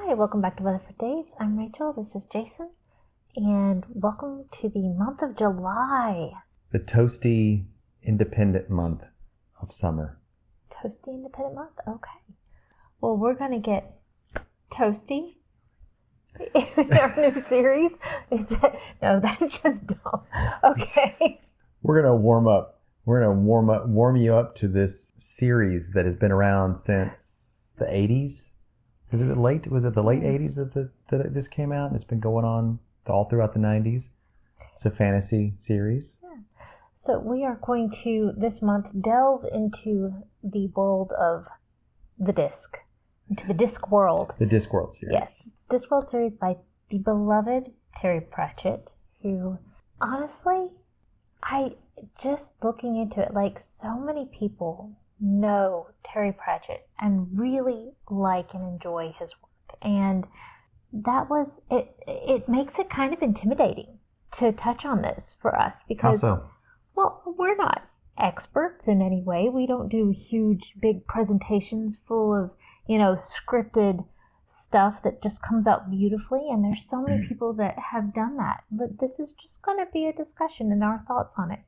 Hi, welcome back to Weatherford Daze. I'm Rachel, this is Jason, and welcome to the month of July. The toasty, independent month of summer. Toasty independent month? Okay. Well, we're going to get toasty in our new series. No, that's just dumb. Okay. We're going to warm you up to this series that has been around since the 80s. Was it the late 80s that this came out? It's been going on all throughout the 90s. It's a fantasy series. Yeah. So we are going to, this month, delve into the world of the Disc, into the Discworld. The Discworld series. Yes. Discworld series by the beloved Terry Pratchett, who, honestly, I just looking into it, like, so many people know Terry Pratchett and really like and enjoy his work. And that was, it makes it kind of intimidating to touch on this for us because, How so? Well, we're not experts in any way. We don't do huge, big presentations full of, scripted stuff that just comes out beautifully. And there's so many people that have done that. But this is just going to be a discussion and our thoughts on it.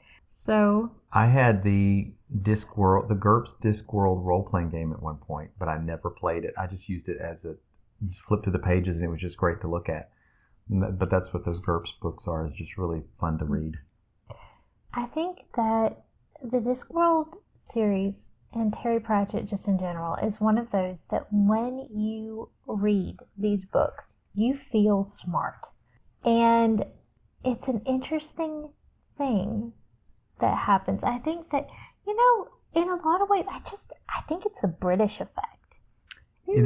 So I had the Discworld, the GURPS Discworld role-playing game at one point, but I never played it. I just used it as you flip through the pages and it was just great to look at. But that's what those GURPS books are. It's just really fun to read. I think that the Discworld series and Terry Pratchett just in general is one of those that when you read these books, you feel smart. And it's an interesting thing that happens. I think that, in a lot of ways, I think it's a British effect. It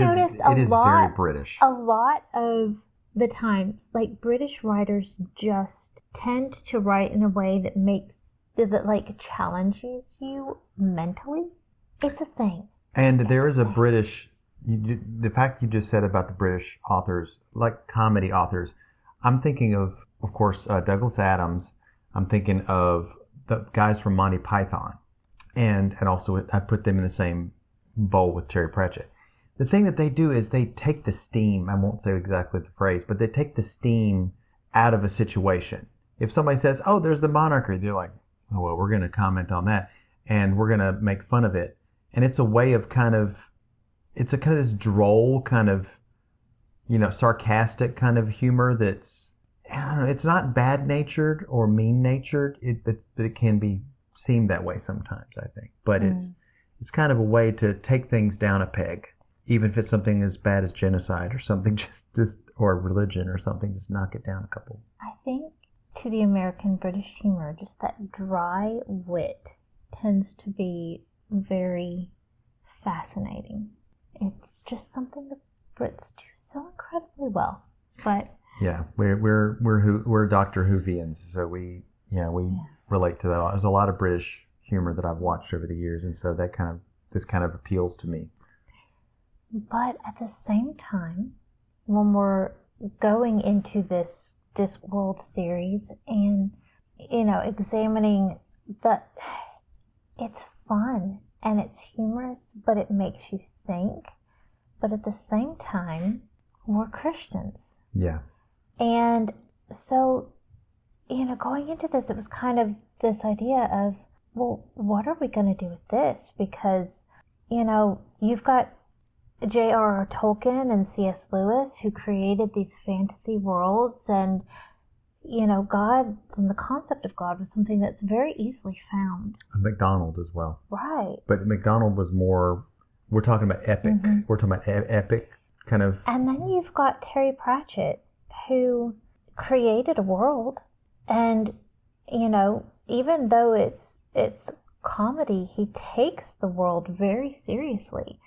is very British. A lot of the times, like, British writers just tend to write in a way that challenges you mentally. It's a thing. And there is a British, the fact you just said about the British authors, like comedy authors, I'm thinking of course, Douglas Adams. I'm thinking of the guys from Monty Python. And also I put them in the same bowl with Terry Pratchett. The thing that they do is they take the steam, I won't say exactly the phrase, but they take the steam out of a situation. If somebody says, oh, there's the monarchy, they're like, oh, well, we're going to comment on that and we're going to make fun of it. And it's a way of it's a kind of this droll kind of, sarcastic kind of humor that's, I don't know, it's not bad-natured or mean-natured, but it can be seem that way sometimes, I think. But it's kind of a way to take things down a peg, even if it's something as bad as genocide or something, just or religion or something, just knock it down a couple. I think to the American British humor, just that dry wit tends to be very fascinating. It's just something the Brits do so incredibly well. But yeah, we're Doctor Whovians, so we relate to that. There's a lot of British humor that I've watched over the years, and so this kind of appeals to me. But at the same time, when we're going into this Discworld series and examining that, it's fun and it's humorous, but it makes you think. But at the same time, we're Christians. Yeah. And so, going into this, it was kind of this idea of, well, what are we going to do with this? Because, you've got J.R.R. Tolkien and C.S. Lewis who created these fantasy worlds, and, God and the concept of God was something that's very easily found. MacDonald as well. Right. But MacDonald was more, we're talking about epic. Mm-hmm. We're talking about epic kind of. And then you've got Terry Pratchett, who created a world, and even though it's comedy, he takes the world very seriously,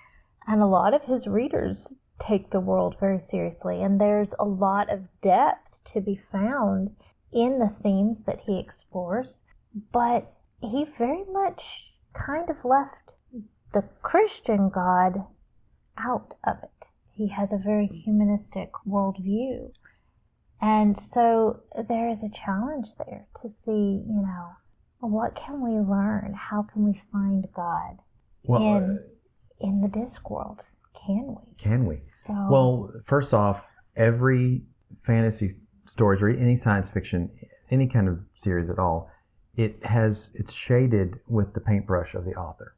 and a lot of his readers take the world very seriously, and there's a lot of depth to be found in the themes that he explores, but he very much kind of left the Christian God out of it. He has a very humanistic worldview. And so there is a challenge there to see, what can we learn? How can we find God in the Discworld? can we? Can we? So, Well, first off, every fantasy stories or any science fiction, any kind of series at all, it's shaded with the paintbrush of the author.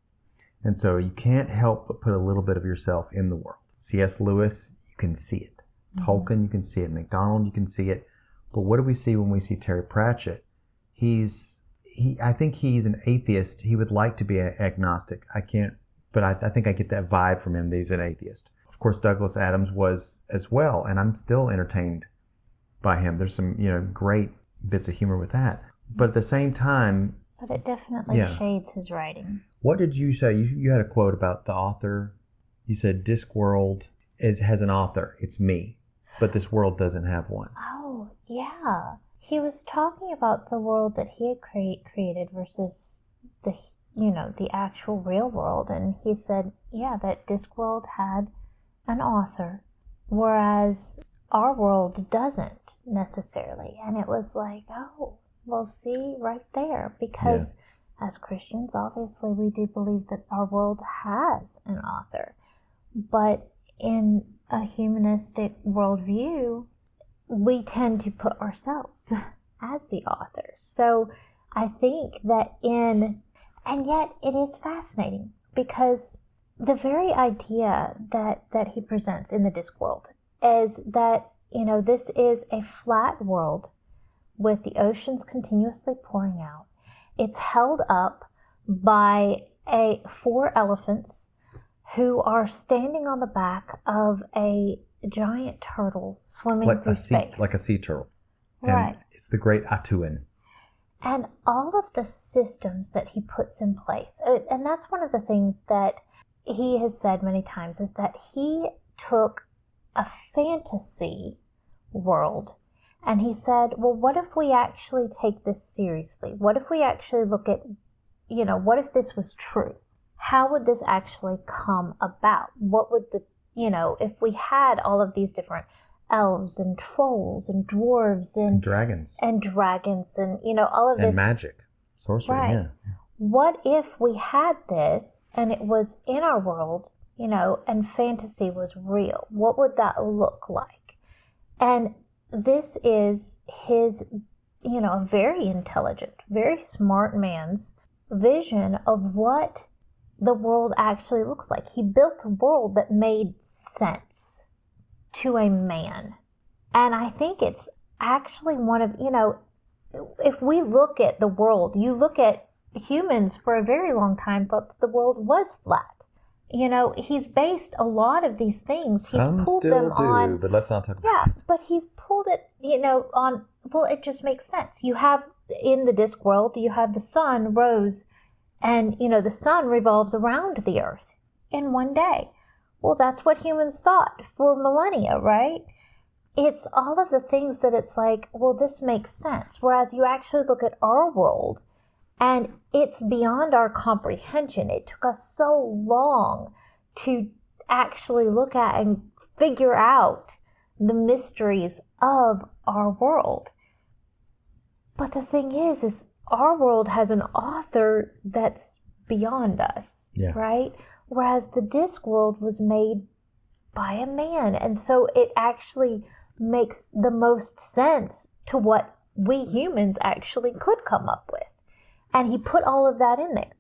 And so you can't help but put a little bit of yourself in the world. C.S. Lewis, you can see it. Tolkien, you can see it. MacDonald, you can see it. But what do we see when we see Terry Pratchett? I think he's an atheist. He would like to be an agnostic. I can't, but I think I get that vibe from him that he's an atheist. Of course, Douglas Adams was as well, and I'm still entertained by him. There's some, great bits of humor with that. But at the same time... But it definitely shades his writing. What did you say? You had a quote about the author. You said Discworld has an author. It's me. But this world doesn't have one. Oh, yeah. He was talking about the world that he had created versus the actual real world. And he said, that Discworld had an author, whereas our world doesn't necessarily. And it was like, oh, well, see right there. Because as Christians, obviously, we do believe that our world has an author. But in a humanistic worldview, we tend to put ourselves as the author. So I think that and yet it is fascinating because the very idea that he presents in the Discworld is that, this is a flat world with the oceans continuously pouring out. It's held up by 4 elephants who are standing on the back of a giant turtle swimming through space. Like a sea turtle. Right. And it's the great Atuan. And all of the systems that he puts in place, and that's one of the things that he has said many times, is that he took a fantasy world and he said, well, what if we actually take this seriously? What if we actually look at, what if this was true? How would this actually come about? What would if we had all of these different elves and trolls and dwarves and dragons and all of this. And magic. Sorcery, right. What if we had this and it was in our world, and fantasy was real? What would that look like? And this is his, a very intelligent, very smart man's vision of what the world actually looks like. He built a world that made sense to a man. And I think it's actually one of, if we look at the world, you look at humans for a very long time thought that the world was flat. He's based a lot of these things. Some pulled still them do, on, but let's not talk about yeah, but he's pulled it, on, well, it just makes sense. You have, in the Discworld, you have the sun rose, and, the sun revolves around the earth in one day. Well, that's what humans thought for millennia, right? It's all of the things that it's like, well, this makes sense. Whereas you actually look at our world, and it's beyond our comprehension. It took us so long to actually look at and figure out the mysteries of our world. But the thing is our world has an author that's beyond us, right? Whereas the Discworld was made by a man. And so it actually makes the most sense to what we humans actually could come up with. And he put all of that in there.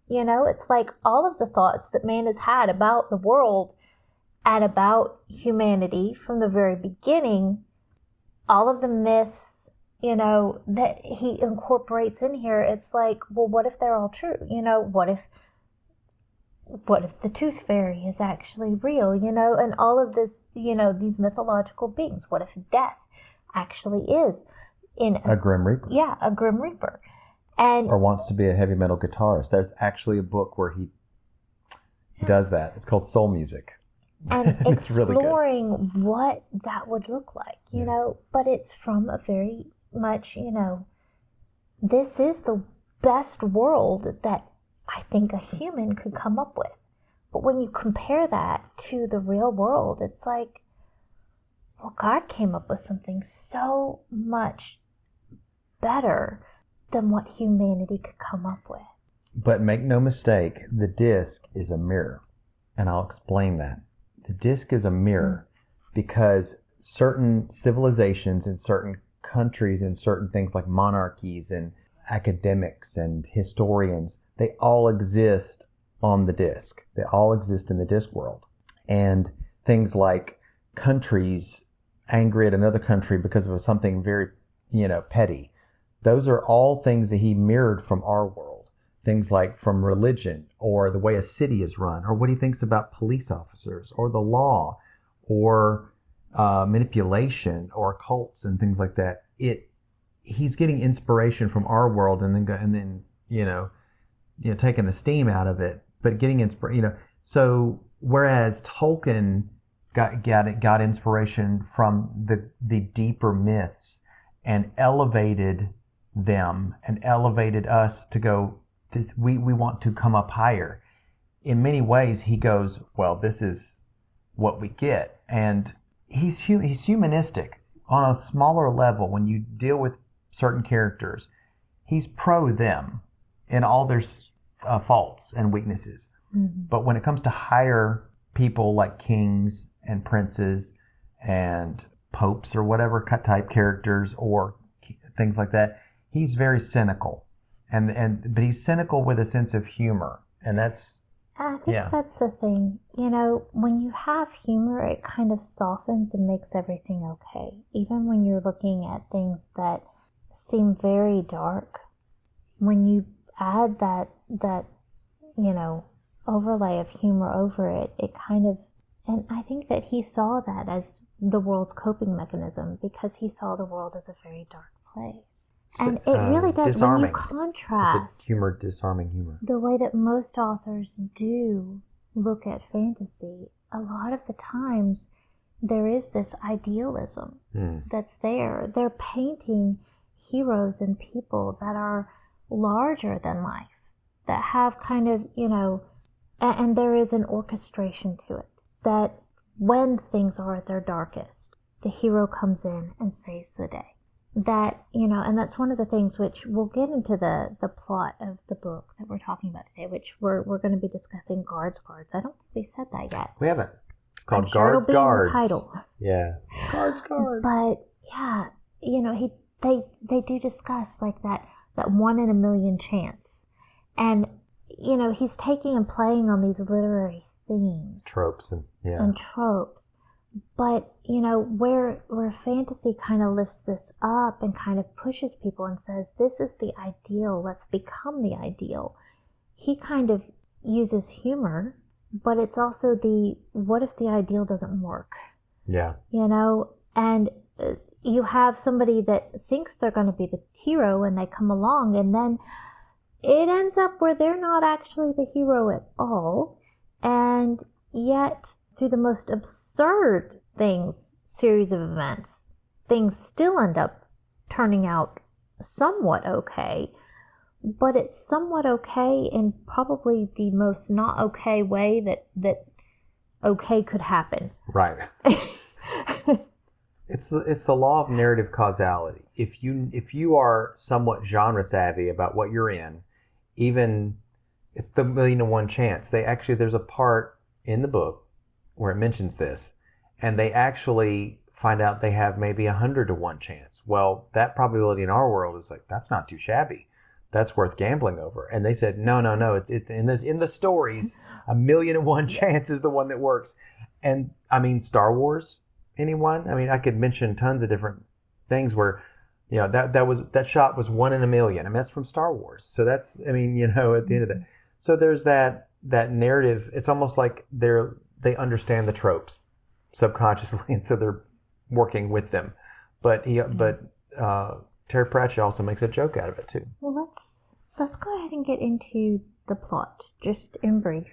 It's like all of the thoughts that man has had about the world and about humanity from the very beginning, all of the myths, that he incorporates in here. It's like, well, what if they're all true? What if the tooth fairy is actually real? And all of this, these mythological beings. What if death actually is a Grim Reaper? Yeah, a Grim Reaper. Or wants to be a heavy metal guitarist. There's actually a book where he does that. It's called Soul Music. And it's really good. Exploring what that would look like, but it's from a very much, this is the best world that I think a human could come up with. But when you compare that to the real world, it's like, well, God came up with something so much better than what humanity could come up with. But make no mistake, the disc is a mirror. And I'll explain that. the disc is a mirror because certain civilizations and certain countries and certain things like monarchies and academics and historians, they all exist on the disc. They all exist in the disc world. And things like countries angry at another country because of something very, petty. Those are all things that he mirrored from our world. Things like from religion or the way a city is run or what he thinks about police officers or the law or manipulation or cults and things like that. He's getting inspiration from our world and then taking the steam out of it, but getting inspiration. So whereas Tolkien got inspiration from the deeper myths and elevated them and elevated us to go, we want to come up higher. In many ways, he goes, well, this is what we get. And he's humanistic on a smaller level. When you deal with certain characters, he's pro them in all their faults and weaknesses. Mm-hmm. But when it comes to higher people like kings and princes and popes or whatever type characters or things like that, he's very cynical. But he's cynical with a sense of humor. And I think that's the thing. When you have humor, it kind of softens and makes everything okay. Even when you're looking at things that seem very dark, when you add that overlay of humor over it, it kind of, and I think that he saw that as the world's coping mechanism because he saw the world as a very dark place. And it really does, disarming. When you contrast it's a humor, disarming humor. The way that most authors do look at fantasy, a lot of the times there is this idealism that's there. They're painting heroes and people that are larger than life, that have kind of, and there is an orchestration to it, that when things are at their darkest, the hero comes in and saves the day. That, and that's one of the things which we'll get into the plot of the book that we're talking about today, which we're going to be discussing Guards. I don't think we said that yet. We haven't. It's called Guards. In the title. Yeah. Guards. But yeah, they do discuss like that 1 in a million chance. And, he's taking and playing on these literary themes. Tropes and tropes. But, where fantasy kind of lifts this up and kind of pushes people and says, this is the ideal, let's become the ideal. He kind of uses humor, but it's also what if the ideal doesn't work? Yeah. And you have somebody that thinks they're going to be the hero and they come along and then it ends up where they're not actually the hero at all. And yet, through the most absurd series of events, things still end up turning out somewhat okay, but it's somewhat okay in probably the most not okay way that okay could happen. Right. It's the law of narrative causality. If you are somewhat genre savvy about what you're in, even it's the 1,000,001 chance. There's a part in the book where it mentions this, and they actually find out they have maybe 100-to-1 chance. Well, that probability in our world is like, that's not too shabby. That's worth gambling over. And they said, no. It's in the stories, 1,000,001 chance is the one that works. And I mean, Star Wars. Anyone? I mean, I could mention tons of different things where, that shot was 1 in a million. I mean, that's from Star Wars. So that's, at the end of that. So there's that narrative. It's almost like they understand the tropes subconsciously, and so they're working with them. But Terry Pratchett also makes a joke out of it too. Well, let's go ahead and get into the plot, just in brief.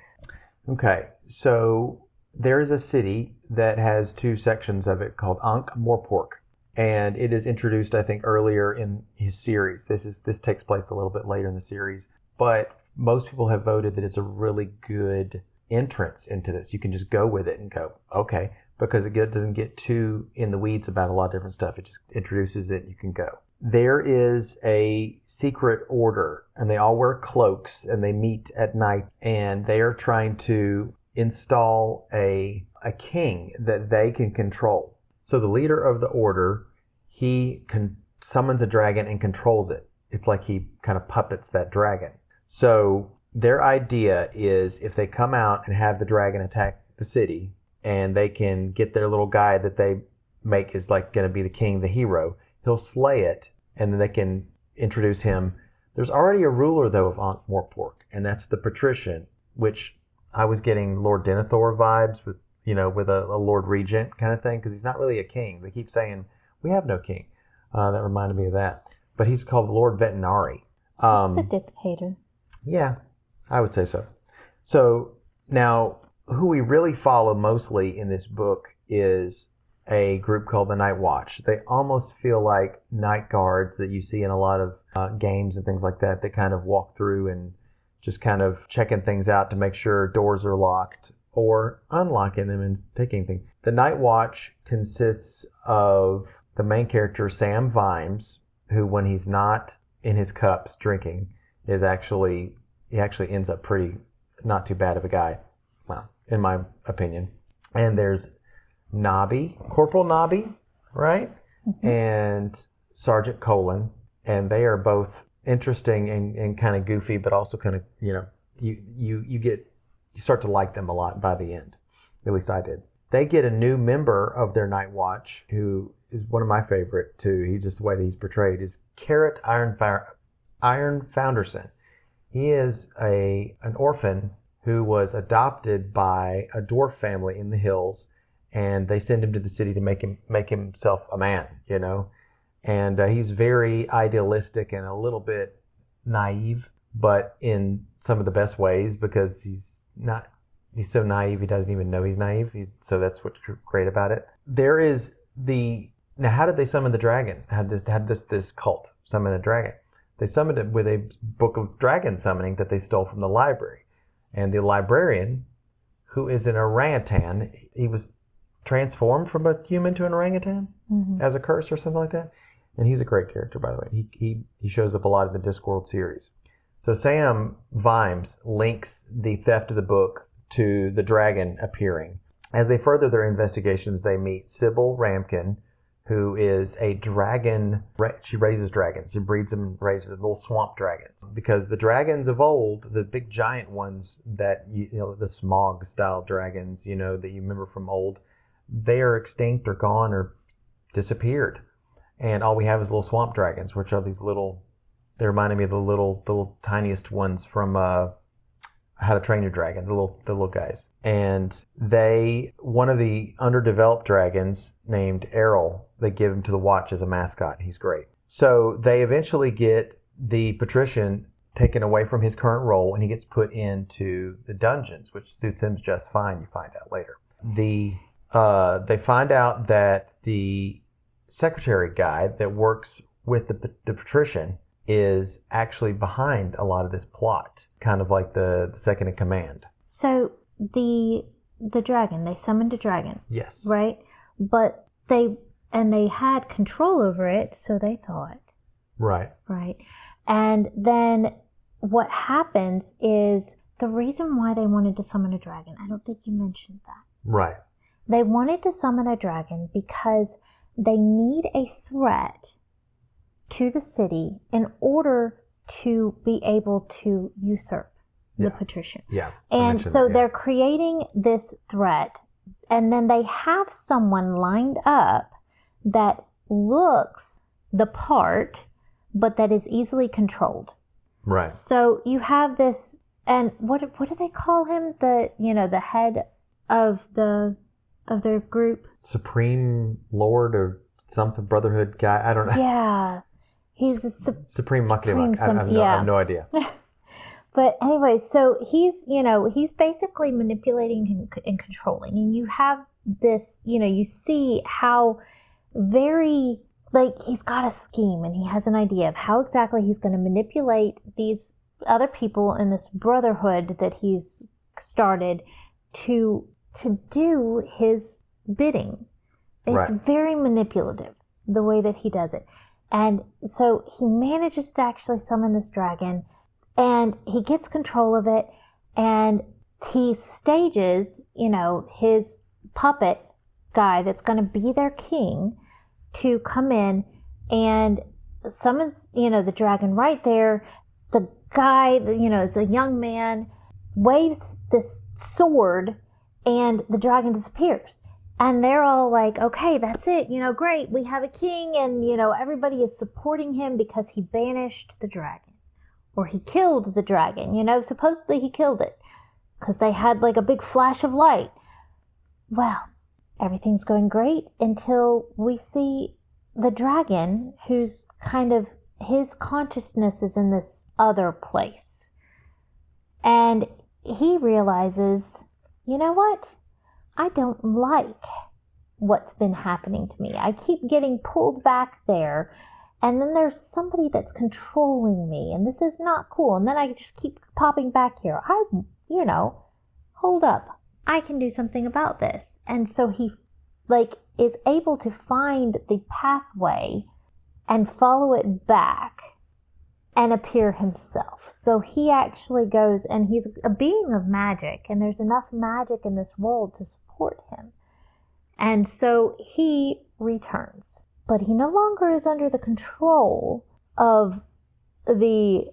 Okay, so there is a city that has 2 sections of it called Ankh-Morpork, and it is introduced, I think, earlier in his series. This takes place a little bit later in the series, but most people have voted that it's a really good entrance into this. You can just go with it and go, okay, because it doesn't get too in the weeds about a lot of different stuff. It just introduces it and you can go. There is a secret order, and they all wear cloaks, and they meet at night, and they are trying to install a king that they can control. So the leader of the order, he summons a dragon and controls it. It's like he kind of puppets that dragon. So their idea is if they come out and have the dragon attack the city, and they can get their little guy that they make is like going to be the king, the hero, he'll slay it, and then they can introduce him. There's already a ruler, though, of Ankh-Morpork, and that's the patrician, which I was getting Lord Denethor vibes with, with a Lord Regent kind of thing, because he's not really a king. They keep saying, we have no king. That reminded me of that. But he's called Lord Vetinari. The dictator. Yeah, I would say so. So now, who we really follow mostly in this book is a group called the Night Watch. They almost feel like night guards that you see in a lot of games and things like that. They kind of walk through and just kind of checking things out to make sure doors are locked or unlocking them and taking things. The Night Watch consists of the main character, Sam Vimes, who when he's not in his cups drinking, he actually ends up pretty not too bad of a guy. Well, in my opinion. And there's Nobby, Corporal Nobby, right? Mm-hmm. And Sergeant Colin. And they are both interesting and kind of goofy, but also kind of, you start to like them a lot by the end. At least I did. They get a new member of their Night Watch who is one of my favorite too. He just the way that he's portrayed is Carrot Iron Founderson. He is an orphan who was adopted by a dwarf family in the hills, and they send him to the city to make himself a man, And he's very idealistic and a little bit naive, but in some of the best ways, because he's so naive he doesn't even know he's naive. So that's what's great about it. There is now how did they summon the dragon? How did this cult summon a dragon? They summoned it with a book of dragon summoning that they stole from the library. And the librarian, who is an orangutan, he was transformed from a human to an orangutan as a curse or something like that. And he's a great character, by the way. He shows up a lot in the Discworld series. So Sam Vimes links the theft of the book to the dragon appearing. As they further their investigations, they meet Sybil Ramkin, who is a dragon. She raises dragons. She breeds them and raises little swamp dragons. Because the dragons of old, the big giant ones that, the Smog style dragons, that you remember from old, they are extinct or gone or disappeared. And all we have is little swamp dragons, which are these little, they reminded me of the little tiniest ones from How to Train Your Dragon, the little guys. And one of the underdeveloped dragons named Errol, they give him to the Watch as a mascot. He's great. So they eventually get the patrician taken away from his current role, and he gets put into the dungeons, which suits him just fine, you find out later. They find out that the secretary guy that works with the patrician is actually behind a lot of this plot, kind of like the second in command. So the dragon, they summoned a dragon. Yes. Right? But they had control over it, so they thought. Right. Right. And then what happens is the reason why they wanted to summon a dragon, I don't think you mentioned that. Right. They wanted to summon a dragon because they need a threat to the city in order to be able to usurp the patrician. Yeah. And so they're creating this threat, and then they have someone lined up that looks the part, but that is easily controlled. Right. So you have this, and what do they call him? The head of their group. Supreme Lord or something, Brotherhood guy. I don't know. Yeah. He's a Supreme Muckety. I have no idea. But anyway, so he's basically manipulating and controlling. And you have this, you see how very, he's got a scheme and he has an idea of how exactly he's going to manipulate these other people in this brotherhood that he's started to do his bidding. It's very manipulative, the way that he does it. And so he manages to actually summon this dragon, and he gets control of it, and he stages, his puppet guy that's going to be their king to come in and summons, the dragon right there. The guy, is a young man, waves this sword and the dragon disappears. And they're all like, okay, that's it, great, we have a king, and, everybody is supporting him because he banished the dragon. Or he killed the dragon, supposedly he killed it. Because they had like a big flash of light. Well, everything's going great until we see the dragon, who's kind of, his consciousness is in this other place. And he realizes, you know what? I don't like what's been happening to me. I keep getting pulled back there, and then there's somebody that's controlling me, and this is not cool. And then I just keep popping back here. Hold up. I can do something about this. And so he, is able to find the pathway and follow it back and appear himself. So he actually goes, and he's a being of magic, and there's enough magic in this world to support him. And so he returns. But he no longer is under the control of the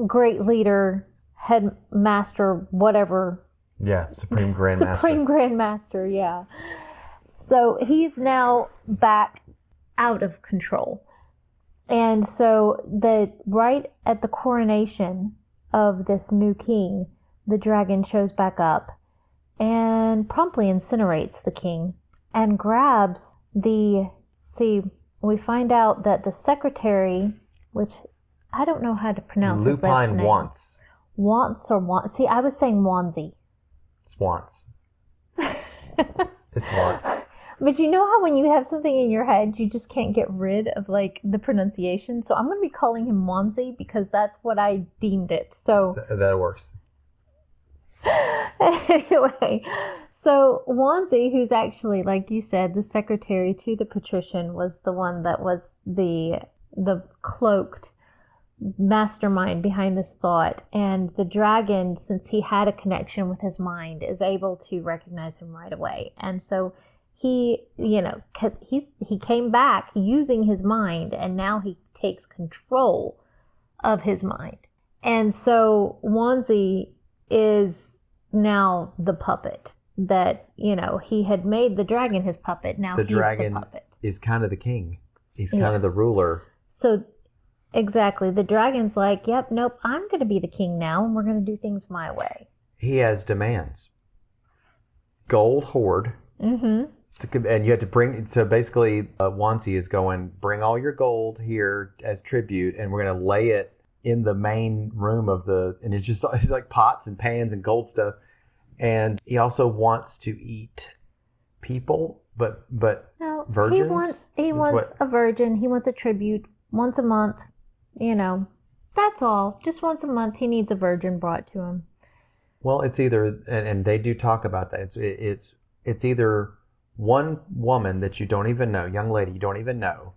great leader, headmaster, whatever. Yeah, Supreme Grandmaster. Supreme Grandmaster, yeah. So he's now back out of control. And so right at the coronation of this new king, the dragon shows back up and promptly incinerates the king and grabs we find out that the secretary, which I don't know how to pronounce his last name. Wants. Wants or want? See, I was saying Wanzi. It's Wants. It's Wants. But you know how when you have something in your head, you just can't get rid of the pronunciation? So I'm going to be calling him Wanzi because that's what I deemed it. So that works. Anyway, so Wanzi, who's actually, like you said, the secretary to the patrician, was the one that was the cloaked mastermind behind this thought. And the dragon, since he had a connection with his mind, is able to recognize him right away. And so he, cause he came back using his mind, and now he takes control of his mind. And so Wanzi is now the puppet that, he had made the dragon his puppet. Now he's the puppet. The dragon is kind of the king. He's kind of the ruler. So exactly. The dragon's like, yep, nope, I'm going to be the king now, and we're going to do things my way. He has demands. Gold hoard. Mm-hmm. And you have to bring, so basically Wansi is going, bring all your gold here as tribute, and we're going to lay it in the main room and it's like pots and pans and gold stuff. And he also wants to eat people, but no, virgins? He wants a virgin. He wants a tribute once a month. That's all. Just once a month he needs a virgin brought to him. Well, it's either, and they do talk about that, it's either one woman that you don't even know, young lady you don't even know,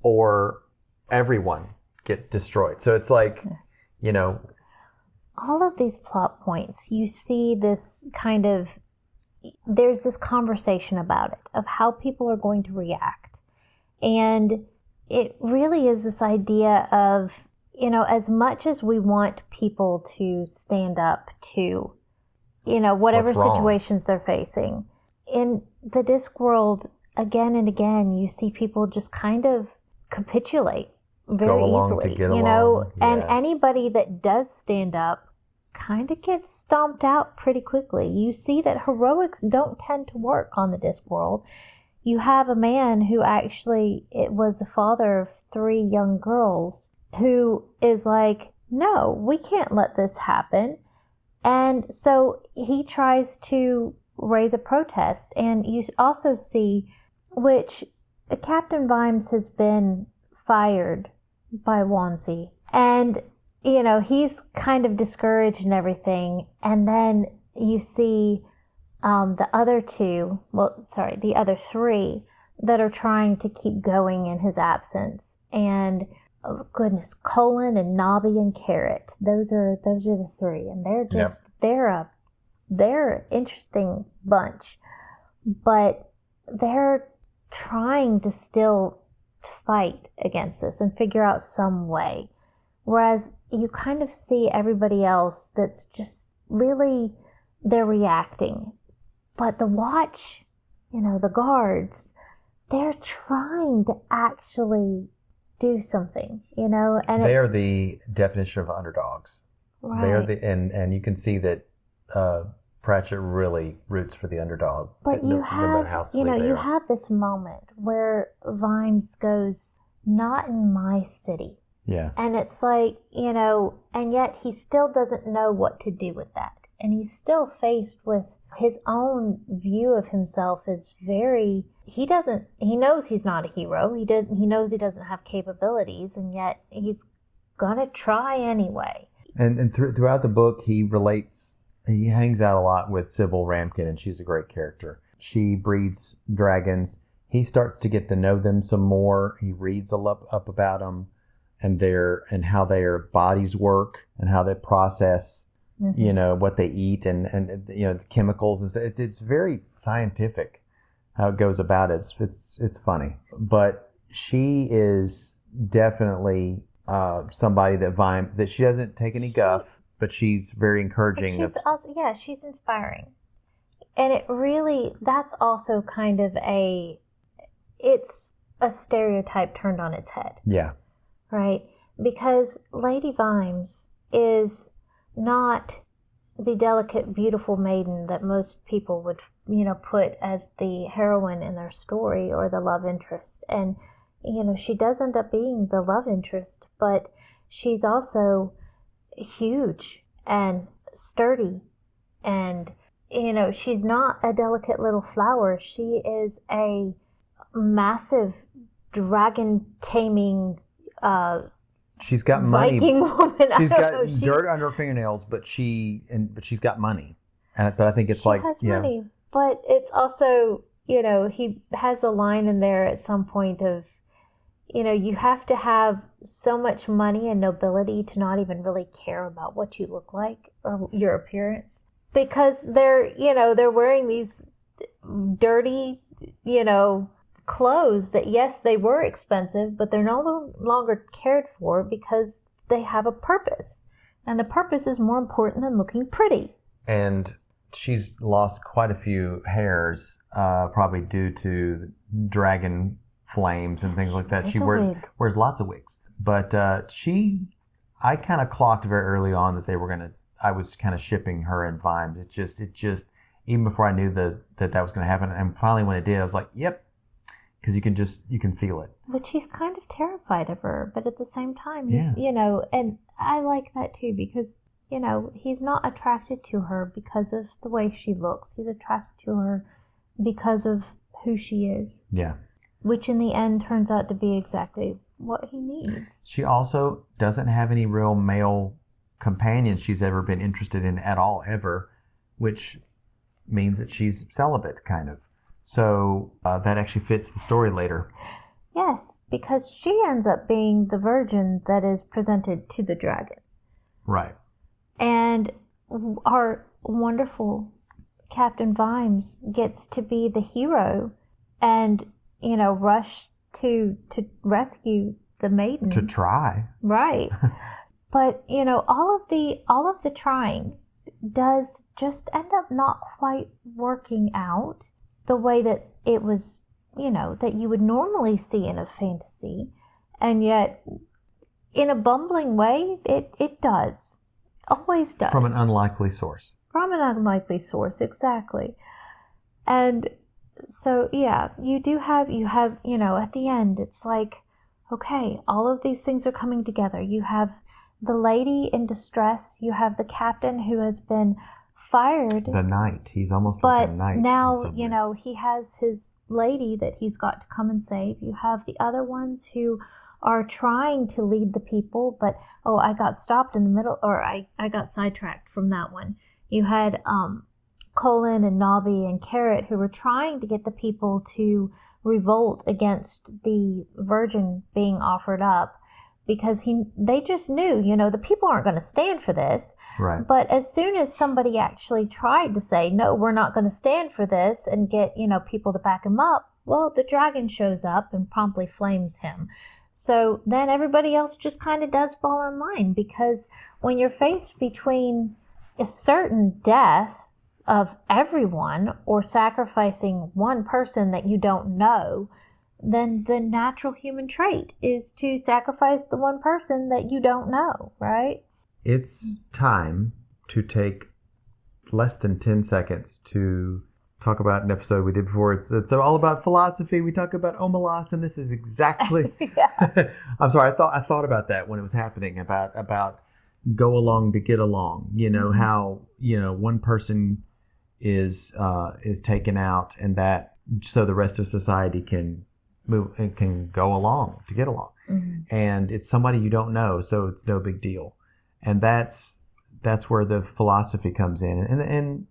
or everyone get destroyed. So it's like, all of these plot points, you see this kind of, there's this conversation about it, of how people are going to react. And it really is this idea of, as much as we want people to stand up to, whatever situations they're facing, in the Discworld, again and again, you see people just kind of capitulate very easily, and anybody that does stand up kind of gets stomped out pretty quickly. You see that heroics don't tend to work on the Discworld. You have a man who actually, it was the father of 3 young girls, who is like, no, we can't let this happen. And so he tries to raise a protest. And you also see, which Captain Vimes has been fired by Wansi, and he's kind of discouraged and everything. And then you see the other 3 that are trying to keep going in his absence. And oh goodness, Colin and Nobby and Carrot, those are the 3, and they're just they're a they're an interesting bunch, but they're trying to still fight against this and figure out some way. Whereas you kind of see everybody else that's just really, they're reacting. But the watch, the guards, they're trying to actually do something, and they are the definition of underdogs. Right. They are and you can see that Pratchett really roots for the underdog. But you have this moment where Vimes goes, "Not in my city." Yeah. And it's like, and yet he still doesn't know what to do with that. And he's still faced with his own view of himself is very, he knows he's not a hero. He knows he doesn't have capabilities, and yet he's gonna try anyway. And throughout the book, he hangs out a lot with Sybil Ramkin, and she's a great character. She breeds dragons. He starts to get to know them some more. He reads up about them and how their bodies work and how they process, what they eat and the chemicals. And it's very scientific how it goes about it. It's funny, but she is definitely somebody that she doesn't take any guff, but she's very encouraging. She's inspiring. And that's also kind of it's a stereotype turned on its head. Yeah. Right? Because Lady Vimes is not the delicate, beautiful maiden that most people would, put as the heroine in their story or the love interest. And, she does end up being the love interest, but she's also huge and sturdy. And, she's not a delicate little flower. She is a massive dragon taming she's got money. Viking woman. She's got dirt under her fingernails, but she's got money. But I think it's she has money, but it's also he has a line in there at some point of you have to have so much money and nobility to not even really care about what you look like or your appearance, because they're wearing these dirty clothes that, yes, they were expensive, but they're no longer cared for because they have a purpose. And the purpose is more important than looking pretty. And she's lost quite a few hairs, probably due to dragon flames and things like that. She wears lots of wigs. But I kind of clocked very early on that I was kind of shipping her and Vimes. It just, even before I knew that was going to happen. And finally when it did, I was like, yep. Because you can feel it. But she's kind of terrified of her, but at the same time, yeah. And I like that too, because, he's not attracted to her because of the way she looks. He's attracted to her because of who she is. Yeah. Which in the end turns out to be exactly what he needs. She also doesn't have any real male companions she's ever been interested in at all, ever, which means that she's celibate, kind of. So that actually fits the story later. Yes, because she ends up being the virgin that is presented to the dragon. Right. And our wonderful Captain Vimes gets to be the hero and, rush to rescue the maiden. To try. Right. But, all of the trying does just end up not quite working out the way that it was, that you would normally see in a fantasy. And yet, in a bumbling way, it does. Always does. From an unlikely source. From an unlikely source, exactly. And so, yeah, you have, at the end, it's like, okay, all of these things are coming together. You have the lady in distress. You have the captain who has been fired. The knight. He's almost like a knight. But now, he has his lady that he's got to come and save. You have the other ones who are trying to lead the people, but, I got stopped in the middle, or I got sidetracked from that one. You had Colin and Nobby and Carrot who were trying to get the people to revolt against the virgin being offered up, because they just knew, the people aren't going to stand for this. Right. But as soon as somebody actually tried to say, no, we're not going to stand for this and get, people to back him up, well, the dragon shows up and promptly flames him. So then everybody else just kind of does fall in line, because when you're faced between a certain death of everyone or sacrificing one person that you don't know, then the natural human trait is to sacrifice the one person that you don't know, right? It's time to take less than 10 seconds to talk about an episode we did before. It's all about philosophy. We talk about omelas, and this is exactly... Yeah. I'm sorry, I thought about that when it was happening, about go along to get along. How, one person is taken out, and that so the rest of society can move and can go along to get along. Mm-hmm. And it's somebody you don't know, so it's no big deal. And that's where the philosophy comes in, and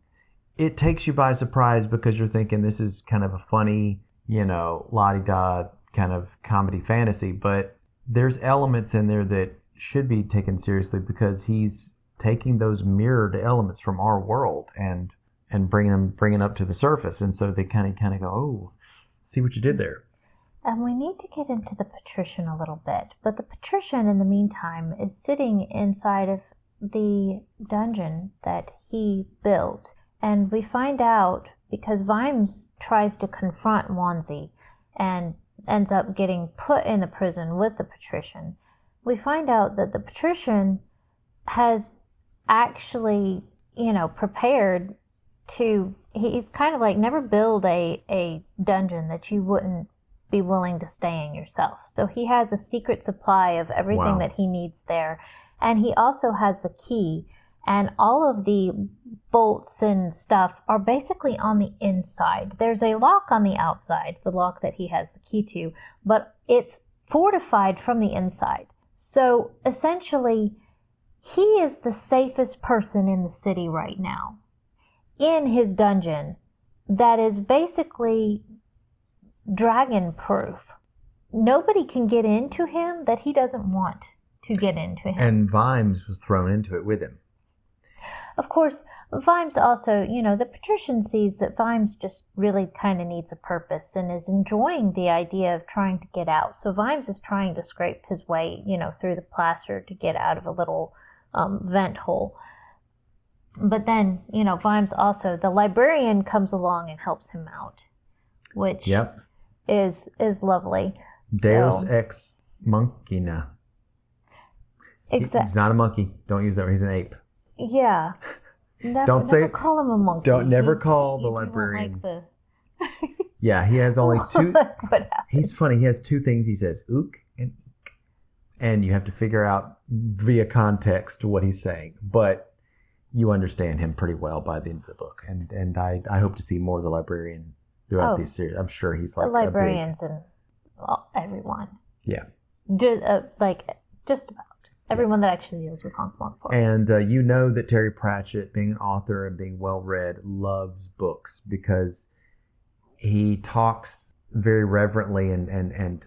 it takes you by surprise, because you're thinking this is kind of a funny, la-di-da kind of comedy fantasy, but there's elements in there that should be taken seriously, because he's taking those mirrored elements from our world and bringing up to the surface, and so they kind of go, oh, see what you did there. And we need to get into the patrician a little bit. But the patrician, in the meantime, is sitting inside of the dungeon that he built. And we find out, because Vimes tries to confront Wanzi and ends up getting put in the prison with the patrician, we find out that the patrician has actually, prepared to... He's kind of like, never build a dungeon that you wouldn't be willing to stay in yourself. So he has a secret supply of everything that he needs there. And he also has the key, and all of the bolts and stuff are basically on the inside. There's a lock on the outside, the lock that he has the key to, but it's fortified from the inside. So essentially, he is the safest person in the city right now, in his dungeon that is basically dragon proof. Nobody can get into him that he doesn't want to get into him. And Vimes was thrown into it with him. Of course, Vimes also, the patrician sees that Vimes just really kind of needs a purpose and is enjoying the idea of trying to get out. So Vimes is trying to scrape his way, through the plaster to get out of a little vent hole. But then, Vimes also, the librarian comes along and helps him out, which is lovely. Deus ex machina. Exactly. He's not a monkey. Don't use that. He's an ape. Yeah. Never call him a monkey. Never call the librarian. Like Yeah, he has only two. He's funny. He has two things he says: ook and eek. And you have to figure out via context what he's saying. But you understand him pretty well by the end of the book. And I hope to see more of the librarian throughout these series. I'm sure he's like the librarians and everyone. Yeah. Just about. Everyone that actually deals with Ankh-Morpork. And that Terry Pratchett, being an author and being well-read, loves books, because he talks very reverently and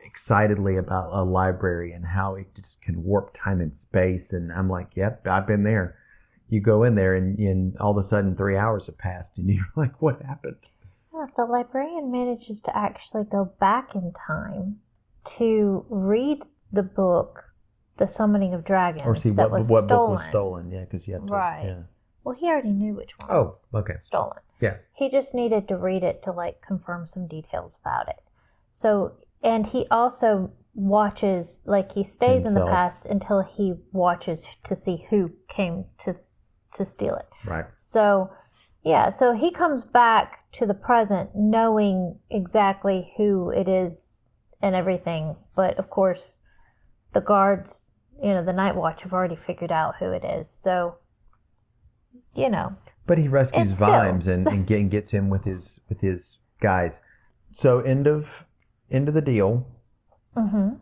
excitedly about a library and how it just can warp time and space. And I'm like, yep, I've been there. You go in there and all of a sudden 3 hours have passed and you're like, what happened? Well, the librarian manages to actually go back in time to read the book, The Summoning of Dragons, or see what book was stolen. Yeah, because you have to. Right. Yeah. Well, he already knew which one was stolen. Yeah. He just needed to read it to confirm some details about it. So, and he also watches, he stays in the past until he watches to see who came to steal it. Right. So, yeah, so he comes back to the present knowing exactly who it is and everything, but of course the guards, the Night Watch have already figured out who it is. So, But he rescues Vimes and gets him with his guys. So end of the deal. Mm-hmm.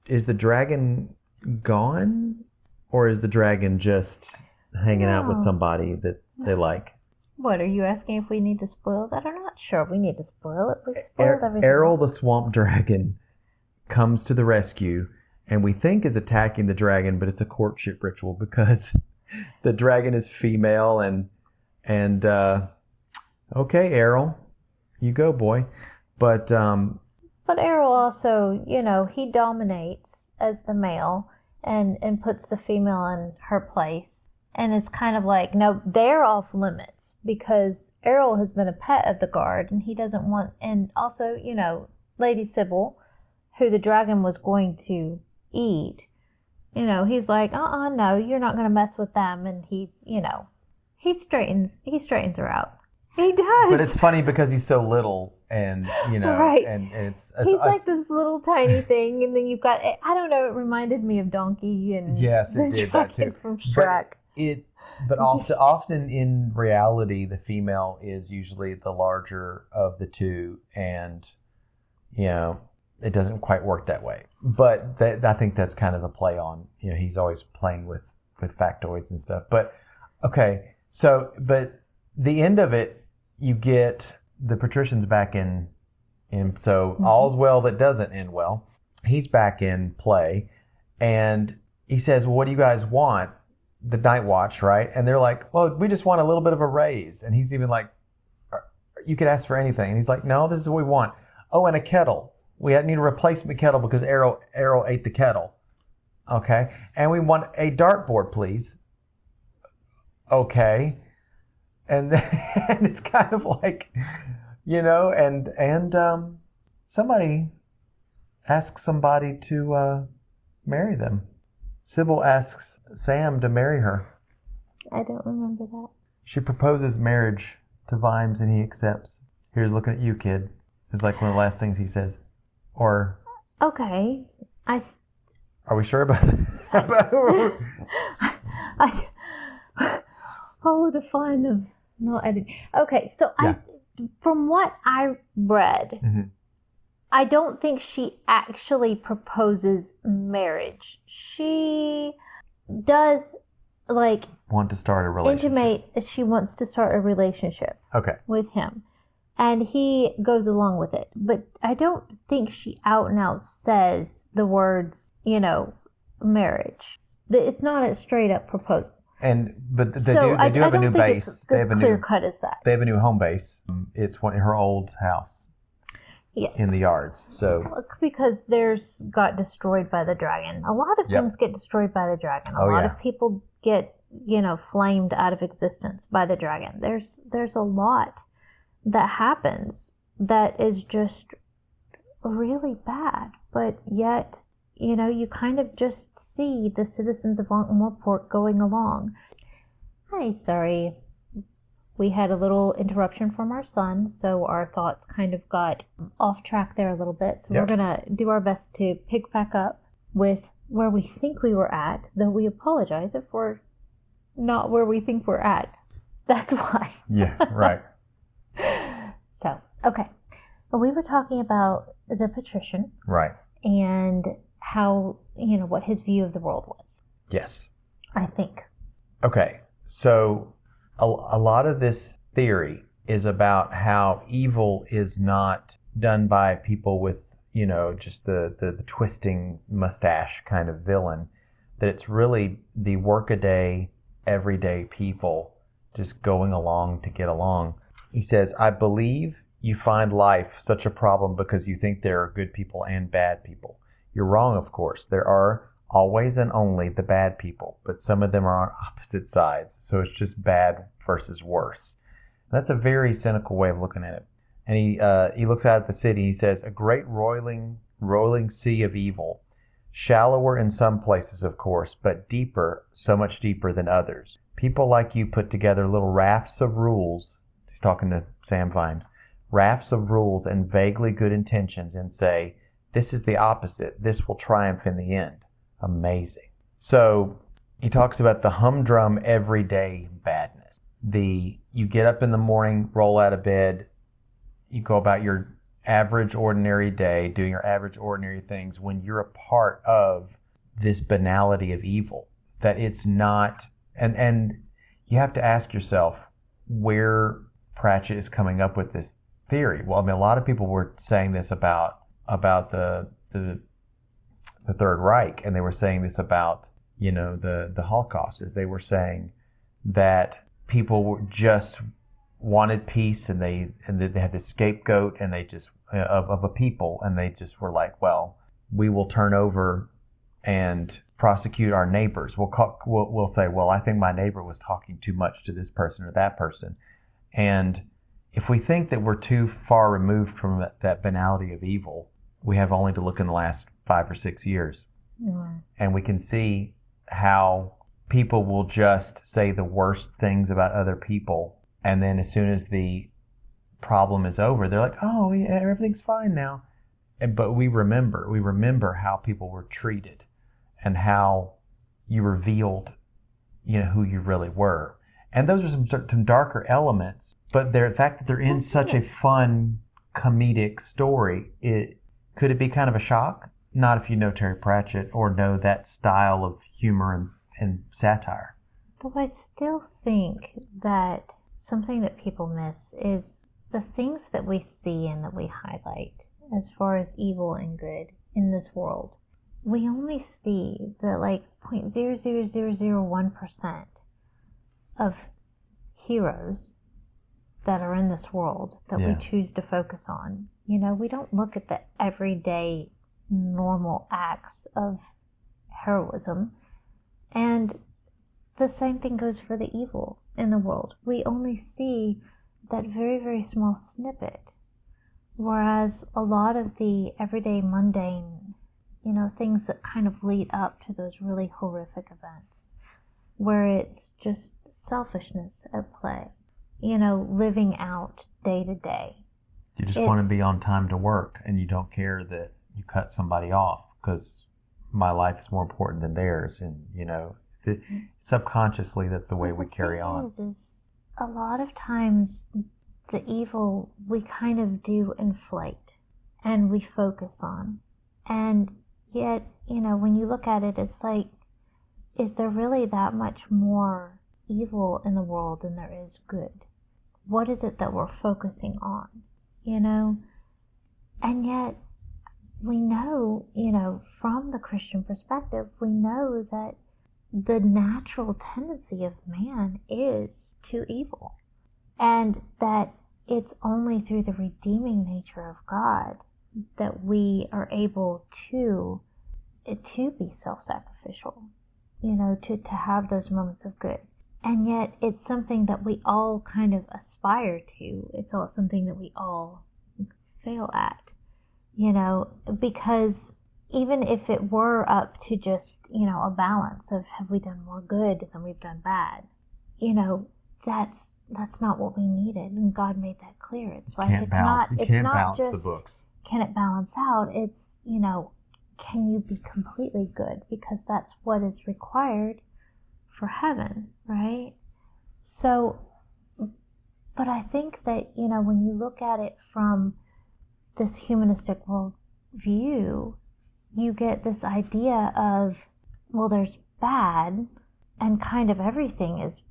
Is the dragon gone, or is the dragon just hanging out with somebody that they like? What, are you asking if we need to spoil that? I'm not sure we need to spoil it. We spoiled everything. Errol the swamp dragon comes to the rescue and we think is attacking the dragon, but it's a courtship ritual because the dragon is female and okay, Errol, you go, boy. But Errol also, he dominates as the male and puts the female in her place. And it's kind of like, no, they're off limits because Errol has been a pet of the guard and he doesn't want, and also, Lady Sybil, who the dragon was going to eat, he's like, no, you're not going to mess with them. And he straightens her out. He does. But it's funny because he's so little and, right. and it's he's like this little tiny thing. And then you've got, I don't know, it reminded me of Donkey and yes, it did that too. From Shrek. But often in reality, the female is usually the larger of the two, and it doesn't quite work that way. But I think that's kind of a play on, he's always playing with factoids and stuff. But okay, but the end of it, you get the patricians back in so all's well that doesn't end well. He's back in play, and he says, well, what do you guys want? The night watch, right? And they're like, well, we just want a little bit of a raise. And he's even like, you could ask for anything. And he's like, no, this is what we want. Oh, and a kettle. We need a replacement kettle because Errol ate the kettle. Okay. And we want a dartboard, please. Okay. And then it's kind of like, and somebody asks somebody to marry them. Sybil asks Sam to marry her. I don't remember that. She proposes marriage to Vimes and he accepts. Here's looking at you, kid. It's like one of the last things he says. Or okay, are we sure about that? The fun of not editing. Okay, so yeah. From what I read, I don't think she actually proposes marriage. She does want to start a relationship. Intimate that she wants to start a relationship. Okay. With him. And he goes along with it. But I don't think she out and out says the words, marriage. It's not a straight up proposal. But they do have a new base. They have a clear cut as that. They have a new home base. It's her old house. Yes. In the yards. So because theirs got destroyed by the dragon. A lot of things get destroyed by the dragon. A lot of people get, flamed out of existence by the dragon. There's a lot that happens that is just really bad. But yet, you kind of just see the citizens of Ankh-Morpork going along. Hi, sorry. We had a little interruption from our son, so our thoughts kind of got off track there a little bit. So we're going to do our best to pick back up with where we think we were at, though we apologize if we're not where we think we're at. That's why. Yeah, right. So, okay. Well, we were talking about the patrician. Right. And how, what his view of the world was. Yes. I think. Okay. So a lot of this theory is about how evil is not done by people with, just the twisting mustache kind of villain, that it's really the workaday, everyday people just going along to get along. He says, I believe you find life such a problem because you think there are good people and bad people. You're wrong, of course. There are always and only the bad people, but some of them are on opposite sides, so it's just bad versus worse. That's a very cynical way of looking at it. And he looks out at the city. He says, a great rolling sea of evil, shallower in some places, of course, but deeper, so much deeper than others. People like you put together little rafts of rules. He's talking to Sam Vimes. Rafts of rules and vaguely good intentions, and say, this is the opposite. This will triumph in the end. Amazing. So he talks about the humdrum everyday badness. You get up in the morning, roll out of bed, you go about your average ordinary day, doing your average ordinary things, when you're a part of this banality of evil. That it's not, and you have to ask yourself where Pratchett is coming up with this theory. Well, I mean, a lot of people were saying this about the the Third Reich, and they were saying this about, the Holocaust, is they were saying that people just wanted peace, and they had this scapegoat, and they just of a people, and they just were like, well, we will turn over and prosecute our neighbors. We'll say, well, I think my neighbor was talking too much to this person or that person. And if we think that we're too far removed from that banality of evil, we have only to look in the last 5 or 6 years. And we can see how people will just say the worst things about other people, and then as soon as the problem is over, they're like, oh yeah, everything's fine now. But we remember how people were treated, and how you revealed, who you really were. And those are some darker elements, but the fact that they're in such a fun comedic story, could it be kind of a shock? Not if you know Terry Pratchett or know that style of humor and satire. But I still think that something that people miss is the things that we see and that we highlight as far as evil and good in this world. We only see the 0.00001% of heroes that are in this world that we choose to focus on. We don't look at the everyday normal acts of heroism. And the same thing goes for the evil in the world. We only see that very, very small snippet. Whereas a lot of the everyday mundane, things that kind of lead up to those really horrific events, where it's just selfishness at play, living out day to day. You just want to be on time to work, and you don't care that you cut somebody off because my life is more important than theirs. And, subconsciously, that's the way we carry on. Is a lot of times the evil we kind of do inflate and we focus on. And yet, when you look at it, it's like, is there really that much more evil in the world than there is good? What is it that we're focusing on? And yet we know, from the Christian perspective, we know that the natural tendency of man is to evil, and that it's only through the redeeming nature of God that we are able to be self-sacrificial, to have those moments of good. And yet it's something that we all kind of aspire to. It's all something that we all fail at, because even if it were up to just, a balance of have we done more good than we've done bad, that's not what we needed, and God made that clear. It's like it's not just the books. Can it balance out? It's can you be completely good, because that's what is required for heaven, right? So, but I think that when you look at it from this humanistic worldview, you get this idea of, well, there's bad, and kind of everything is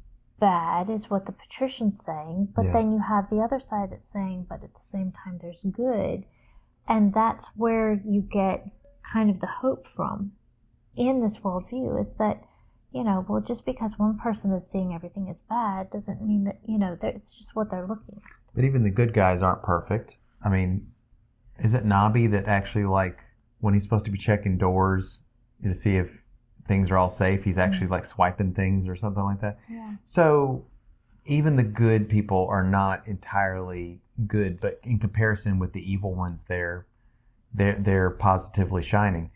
bad, is what the patrician's saying, but then you have the other side that's saying, but at the same time there's good, and that's where you get kind of the hope from in this worldview, is that, well, just because one person is seeing everything as bad doesn't mean that, it's just what they're looking at. But even the good guys aren't perfect. I mean, is it Nabi that actually, when he's supposed to be checking doors to see if things are all safe, he's actually swiping things or something like that? Yeah. So even the good people are not entirely good, but in comparison with the evil ones, they're positively shining.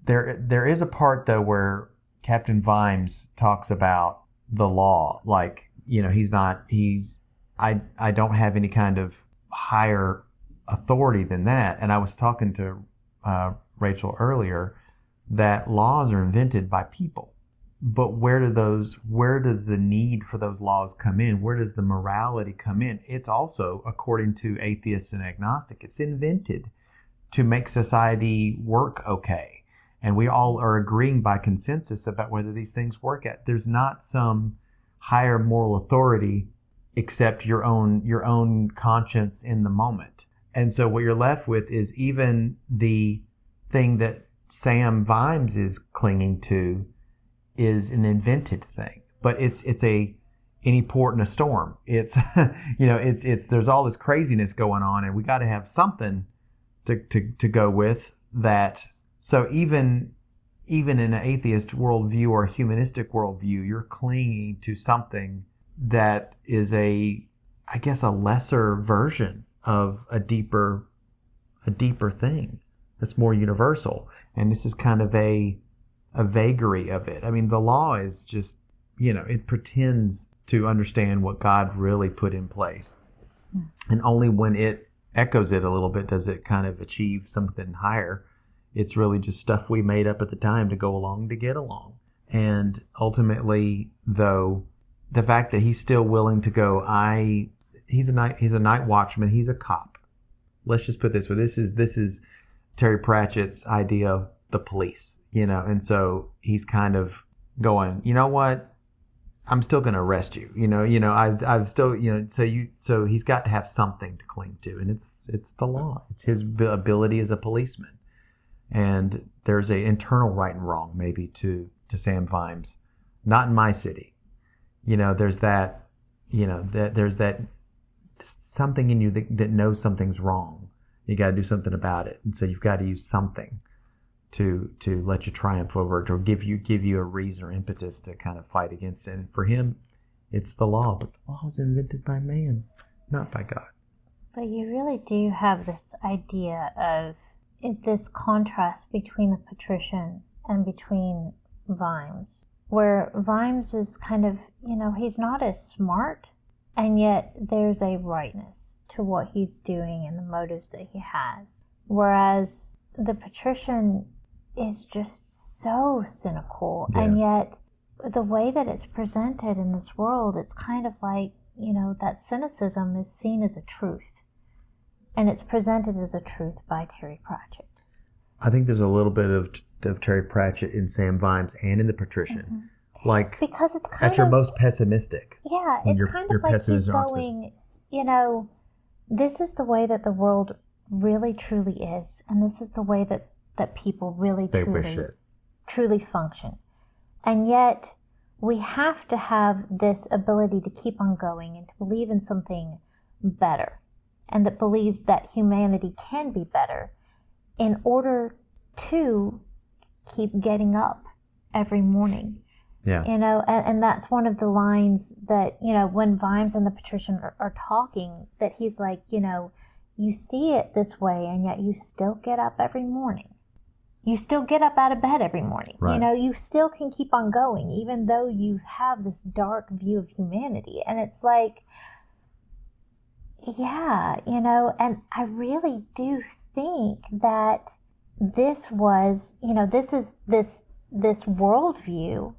There is a part though where Captain Vimes talks about the law, I don't have any kind of higher authority than that. And I was talking to Rachel earlier that laws are invented by people, but where does the need for those laws come in? Where does the morality come in? It's also, according to atheists and agnostic, it's invented to make society work okay, and we all are agreeing by consensus about whether these things work at. There's not some higher moral authority except your own conscience in the moment. And so what you're left with is even the thing that Sam Vimes is clinging to is an invented thing, but it's any port in a storm. It's it's there's all this craziness going on, and we got to have something to go with that. So even in an atheist worldview or a humanistic worldview, you're clinging to something that is a lesser version of a deeper thing that's more universal. And this is kind of a vagary of it. I mean, the law is just, it pretends to understand what God really put in place. And only when it echoes it a little bit does it kind of achieve something higher. It's really just stuff we made up at the time to go along to get along. And ultimately, though, the fact that he's still willing to go, he's a night watchman, he's a cop. Let's just put this way. This is Terry Pratchett's idea of the police, and so he's kind of going, you know what? I'm still going to arrest you. I've still, so he's got to have something to cling to, and it's the law. It's his ability as a policeman. And there's a internal right and wrong maybe to Sam Vimes. Not in my city. There's that, there's that something in you that knows something's wrong. You got to do something about it. And so you've got to use something to let you triumph over it, or give you a reason or impetus to kind of fight against it. And for him, it's the law. But the law is invented by man, not by God. But you really do have this idea of this contrast between the patrician and between Vimes, where Vimes is kind of, he's not as smart, and yet there's a rightness to what he's doing and the motives that he has. Whereas the patrician is just so cynical, and yet the way that it's presented in this world, it's kind of like, that cynicism is seen as a truth. And it's presented as a truth by Terry Pratchett. I think there's a little bit of Terry Pratchett in Sam Vimes and in the patrician. Like, because it's kind at your most pessimistic. Yeah, it's kind of like he's going, this is the way that the world really truly is, and this is the way that people really truly function. And yet we have to have this ability to keep on going and to believe in something better, and that believe that humanity can be better in order to keep getting up every morning. Yeah. And that's one of the lines that, when Vimes and the patrician are talking, that he's like, you see it this way, and yet you still get up every morning. You still get up out of bed every morning. Right. You still can keep on going, even though you have this dark view of humanity. And it's like, yeah, and I really do think that this was, this is this worldview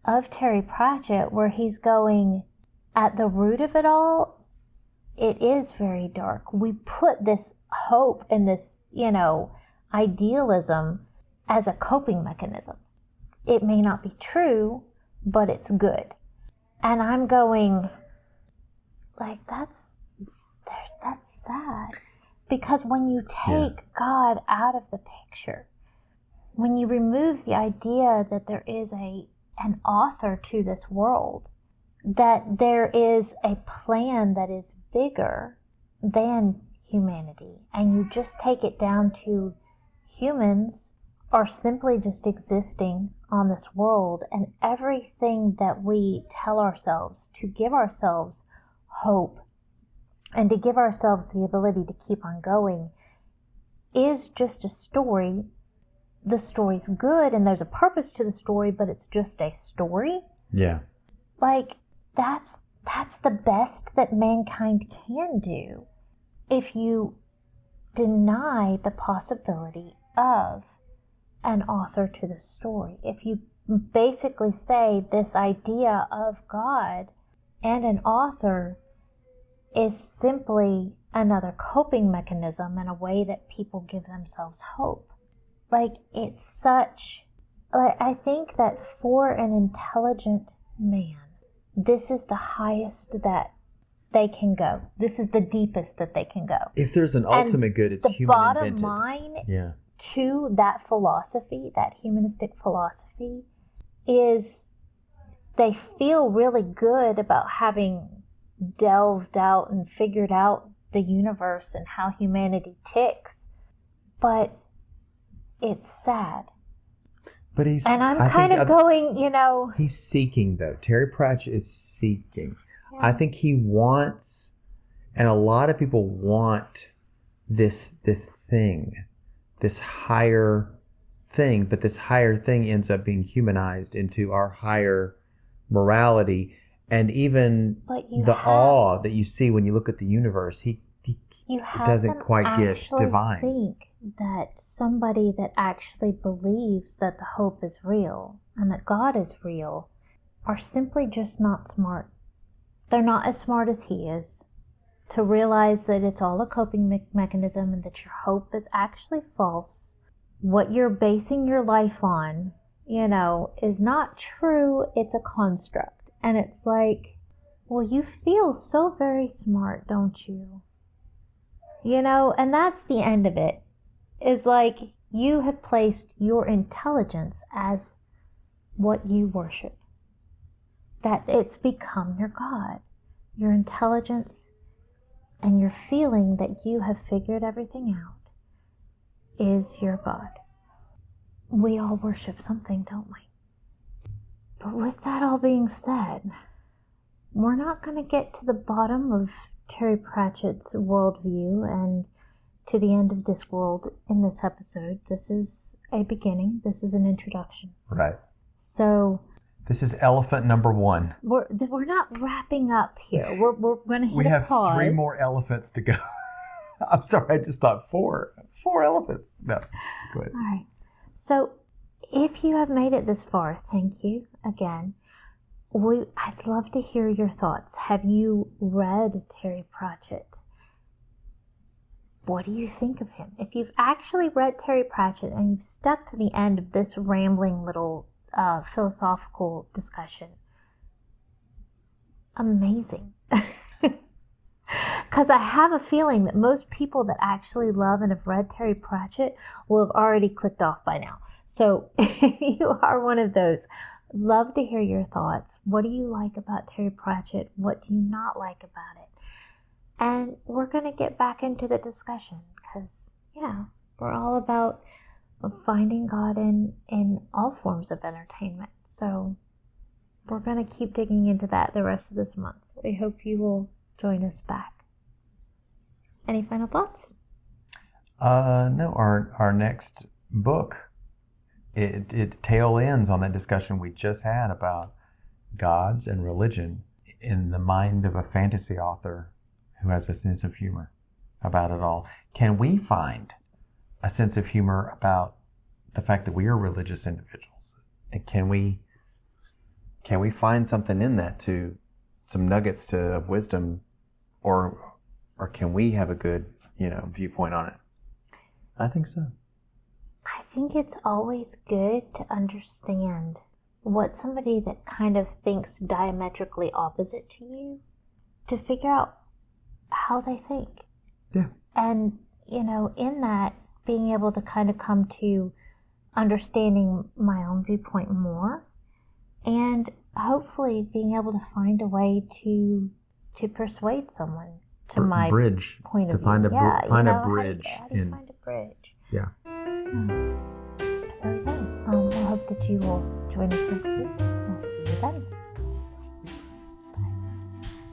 of Terry Pratchett, where he's going, at the root of it all, it is very dark. We put this hope and this, idealism as a coping mechanism. It may not be true, but it's good. And I'm going, like, that's sad. Because when you take God out of the picture, when you remove the idea that there is an author to this world, that there is a plan that is bigger than humanity, and you just take it down to humans are simply just existing on this world, and everything that we tell ourselves to give ourselves hope and to give ourselves the ability to keep on going is just a story. The story's good and there's a purpose to the story, but it's just a story. Yeah. Like, that's the best that mankind can do if you deny the possibility of an author to the story. If you basically say this idea of God and an author is simply another coping mechanism and a way that people give themselves hope. Like, it's such, I think that for an intelligent man, this is the highest that they can go. This is the deepest that they can go. If there's an ultimate good, it's human invented. The bottom line to that philosophy, that humanistic philosophy, is they feel really good about having delved out and figured out the universe and how humanity ticks, but it's sad. But I'm kind of going, He's seeking, though. Terry Pratchett is seeking. Yeah. I think he wants, and a lot of people want this thing, this higher thing, but this higher thing ends up being humanized into our higher morality, and even the awe that you see when you look at the universe. He doesn't quite get divine. Think that somebody that actually believes that the hope is real and that God is real are simply just not smart. They're not as smart as he is to realize that it's all a coping mechanism and that your hope is actually false. What you're basing your life on, is not true. It's a construct. And it's like, well, you feel so very smart, don't you? And that's the end of it. Is like you have placed your intelligence as what you worship. That it's become your God. Your intelligence and your feeling that you have figured everything out is your God. We all worship something, don't we? But with that all being said, we're not going to get to the bottom of Terry Pratchett's worldview and to the end of Discworld in this episode. This is a beginning. This is an introduction. Right. So this is elephant number 1. We're not wrapping up here. We're going to hit a pause. We have 3 more elephants to go. I'm sorry, I just thought 4 elephants. No, go ahead. All right. So if you have made it this far, thank you again. I'd love to hear your thoughts. Have you read Terry Pratchett? What do you think of him? If you've actually read Terry Pratchett and you've stuck to the end of this rambling little philosophical discussion, amazing. Because I have a feeling that most people that actually love and have read Terry Pratchett will have already clicked off by now. So if you are one of those, love to hear your thoughts. What do you like about Terry Pratchett? What do you not like about it? And we're going to get back into the discussion because, we're all about finding God in all forms of entertainment. So we're going to keep digging into that the rest of this month. We hope you will join us back. Any final thoughts? No, our next book, it tail ends on that discussion we just had about gods and religion in the mind of a fantasy author who has a sense of humor about it all. Can we find a sense of humor about the fact that we are religious individuals? And can we find something in that, to some nuggets of wisdom, or can we have a good viewpoint on it? I think so. I think it's always good to understand what somebody that kind of thinks diametrically opposite to you, to figure out how they think. Yeah. And, in that, being able to kind of come to understanding my own viewpoint more, and hopefully being able to find a way to persuade someone to my point of view. Find a bridge. How do you find a bridge? Yeah. So again, I hope that you will join us next week. We'll see you then.